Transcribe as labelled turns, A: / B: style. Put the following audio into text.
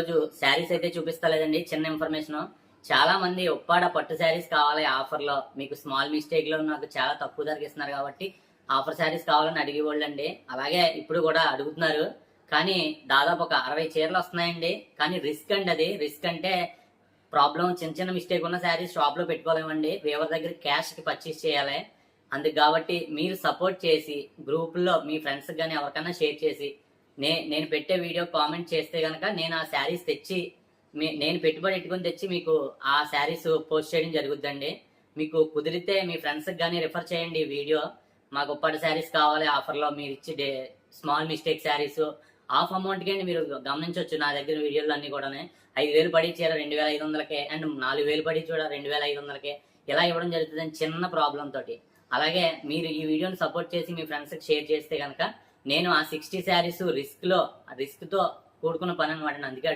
A: రోజు శారీస్ అయితే చూపిస్తలేదండి. చిన్న ఇన్ఫర్మేషన్. చాలా మంది ఉప్పాడ పట్టు శారీస్ కావాలి ఆఫర్ లో, మీకు స్మాల్ మిస్టేక్ లో నాకు చాలా తక్కువ ధరకి ఇస్తున్నారు కాబట్టి ఆఫర్ శారీస్ కావాలని అడిగేవాళ్ళండి. అలాగే ఇప్పుడు కూడా అడుగుతున్నారు. కానీ దాదాపు ఒక 60 చీరలు వస్తున్నాయండి. కానీ రిస్క్ అండి, అది రిస్క్ అంటే ప్రాబ్లం. చిన్న చిన్న మిస్టేక్ ఉన్న శారీస్ షాప్ లో పెట్టుకోలేమండి. వేవర్ దగ్గర క్యాష్ కి పర్చేస్ చేయాలి. అందుకు కాబట్టి మీరు సపోర్ట్ చేసి గ్రూపుల్లో మీ ఫ్రెండ్స్ కానీ ఎవరికైనా షేర్ చేసి నేను పెట్టే వీడియో కామెంట్ చేస్తే గనక నేను ఆ శారీస్ తెచ్చి నేను పెట్టుబడి పెట్టుకుని తెచ్చి మీకు ఆ శారీస్ పోస్ట్ చేయడం జరుగుద్దండి. మీకు కుదిరితే మీ ఫ్రెండ్స్కి కానీ రిఫర్ చేయండి ఈ వీడియో. మాకు ఉప్పాడ శారీస్ కావాలి ఆఫర్లో, మీరు ఇచ్చి స్మాల్ మిస్టేక్ శారీస్ హాఫ్ అమౌంట్కి అండి. మీరు గమనించవచ్చు నా దగ్గర వీడియోలు అన్ని కూడా 5,000 పడి చీర 2,500కే, అండ్ 4,000 పడి చూడ 2,500కే ఇలా ఇవ్వడం జరుగుతుంది చిన్న ప్రాబ్లం తోటి. అలాగే మీరు ఈ వీడియోని సపోర్ట్ చేసి మీ ఫ్రెండ్స్కి షేర్ చేస్తే కనుక నేను ఆ 60 శారీస్ రిస్క్ తో కూడుకున్న పని అనమాట. అందుకే